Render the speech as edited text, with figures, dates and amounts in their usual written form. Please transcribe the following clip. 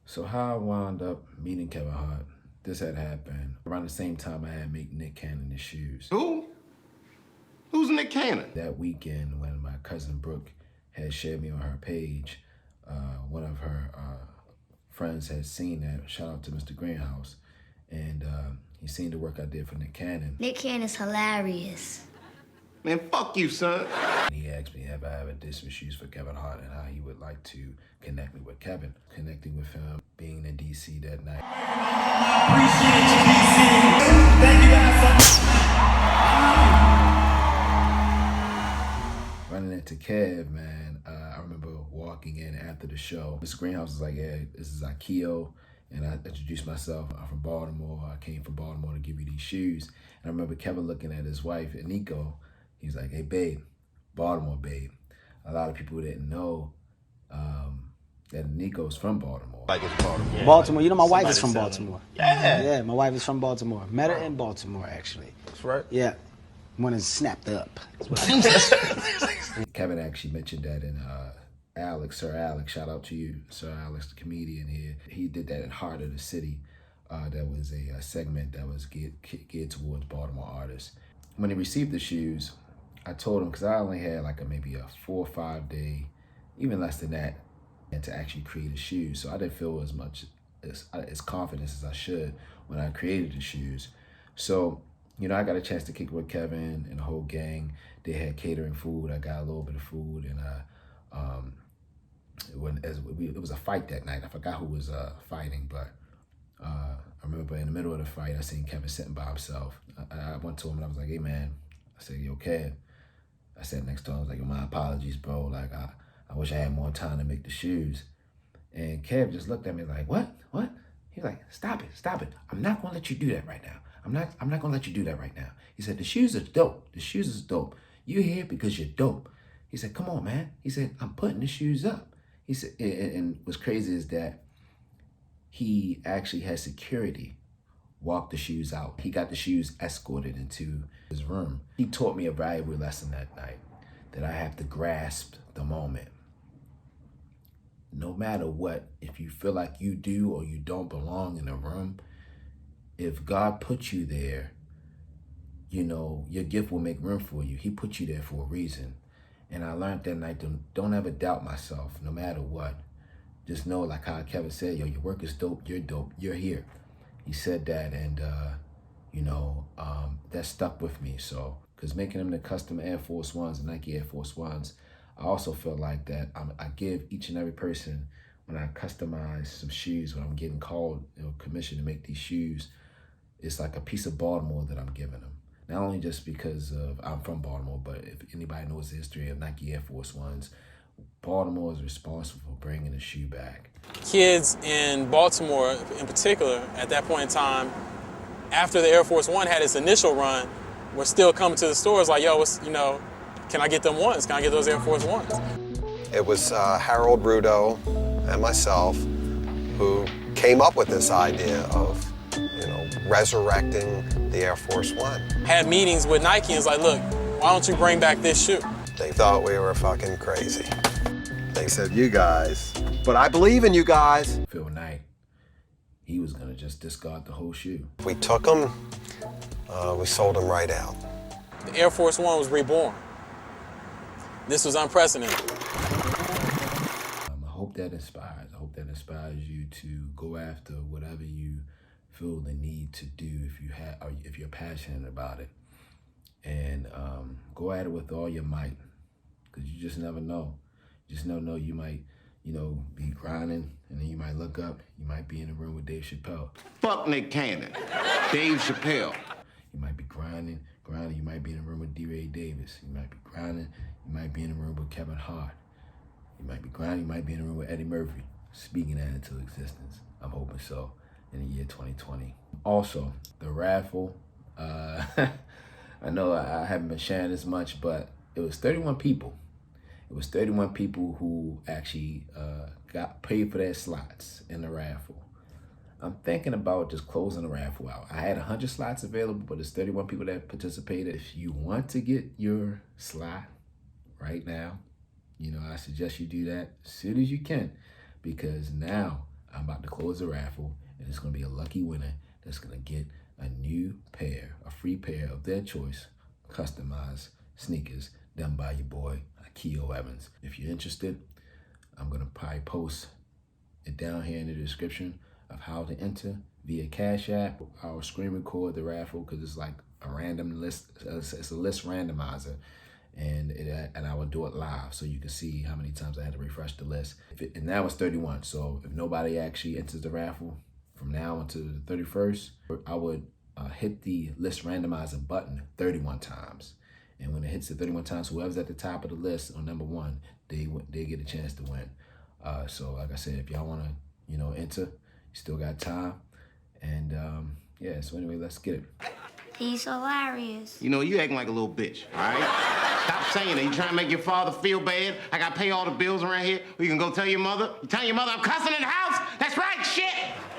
So how I wound up meeting Kevin Hart, this had happened around the same time I had made Nick Cannon his shoes. Who? Who's Nick Cannon? That weekend when my cousin Brooke had shared me on her page, one of her friends had seen that. Shout out to Mr. Greenhouse. And he seen the work I did for Nick Cannon. Nick Cannon's hilarious. Man, fuck you, son. And he asked me if I ever did some shoes for Kevin Hart and how he would like to connect me with Kevin. Connecting with him, being in DC that night. Appreciate you, DC. Thank you guys so much. Running into Kev, man, I remember walking in after the show. Mr. Greenhouse was like, yeah, this is Akio. And I introduced myself. I'm from Baltimore. I came from Baltimore to give you these shoes. And I remember Kevin looking at his wife, Nico. He's like, hey, babe, Baltimore, babe. A lot of people didn't know that Nico's from Baltimore. Like it's Baltimore. Yeah, Baltimore. You know, my wife is from selling. Baltimore. Yeah. Yeah, my wife is from Baltimore. Met her in Baltimore, actually. That's right. Yeah. One is snapped up. Kevin actually mentioned that in Sir Alex, shout out to you, Sir Alex, the comedian here. He did that in Heart of the City. That was a segment that was geared towards Baltimore artists. When he received the shoes, I told him, because I only had like maybe a 4 or 5 day, even less than that, and to actually create the shoes. So I didn't feel as much as confident as I should when I created the shoes. So, you know, I got a chance to kick it with Kevin and the whole gang. They had catering food. I got a little bit of food, and it was a fight that night. I forgot who was fighting, but I remember in the middle of the fight, I seen Kevin sitting by himself. I went to him and I was like, hey man, I said, yo, Kev. I sat next to him, I was like, my apologies, bro. Like, I wish I had more time to make the shoes. And Kev just looked at me like, what? He was like, stop it. I'm not gonna let you do that right now. I'm not gonna let you do that right now. He said, the shoes are dope. The shoes is dope. You're here because you're dope. He said, come on, man. He said, I'm putting the shoes up. He said, and what's crazy is that he actually had security walk the shoes out. He got the shoes escorted into his room. He taught me a valuable lesson that night, that I have to grasp the moment. No matter what, if you feel like you do or you don't belong in a room, if God put you there, you know, your gift will make room for you. He put you there for a reason. And I learned that night, don't ever doubt myself, no matter what. Just know, like how Kevin said, yo, your work is dope, you're here. He said that, and you know, that stuck with me. So, because making them the custom Air Force Ones, the Nike Air Force Ones, I also feel like that I give each and every person, when I customize some shoes, when I'm getting called, you know, commissioned to make these shoes, it's like a piece of Baltimore that I'm giving them. Not only just because I'm from Baltimore, but if anybody knows the history of Nike Air Force Ones, Baltimore is responsible for bringing the shoe back. Kids in Baltimore, in particular, at that point in time, after the Air Force One had its initial run, were still coming to the stores like, yo, can I get them ones? Can I get those Air Force Ones? It was Harold Rudo and myself who came up with this idea of, you know, resurrecting the Air Force One. Had meetings with Nike and was like, look, why don't you bring back this shoe? They thought we were fucking crazy. They said, you guys, but I believe in you guys. Phil Knight, he was gonna just discard the whole shoe. We took them, we sold them right out. The Air Force One was reborn. This was unprecedented. I hope that inspires. I hope that inspires you to go after whatever you feel the need to do if you're passionate about it. And go at it with all your might, because you just never know. You just never know. You might, you know, be grinding, and then you might look up. You might be in a room with Dave Chappelle. Fuck Nick Cannon. Dave Chappelle. You might be grinding. You might be in a room with D-Ray Davis. You might be grinding. You might be in a room with Kevin Hart. You might be grinding. You might be in a room with Eddie Murphy. Speaking that into existence. I'm hoping so in the year 2020. Also, the raffle. I know I haven't been sharing this much, but it was 31 people. It was 31 people who actually got paid for their slots in the raffle. I'm thinking about just closing the raffle out. I had 100 slots available, but there's 31 people that participated. If you want to get your slot right now, you know, I suggest you do that as soon as you can, because now I'm about to close the raffle, and it's going to be a lucky winner that's going to get a new pair, a free pair of their choice, customized sneakers done by your boy, AkioEvans. If you're interested, I'm going to probably post it down here in the description of how to enter via Cash App. I'll screen record the raffle because it's like a random list. It's a list randomizer, and I will do it live so you can see how many times I had to refresh the list. And now it's 31, so if nobody actually enters the raffle from now until the 31st, I would hit the list randomizer button 31 times. And when it hits the 31 times, whoever's at the top of the list on number 1, they get a chance to win. So like I said, if y'all want to, enter, you still got time. And yeah, so anyway, let's get it. He's hilarious. You know, you acting like a little bitch, all right? Stop saying it. You trying to make your father feel bad? I got to pay all the bills around here. Or you can go tell your mother. You tell your mother I'm cussing in the house? That's right.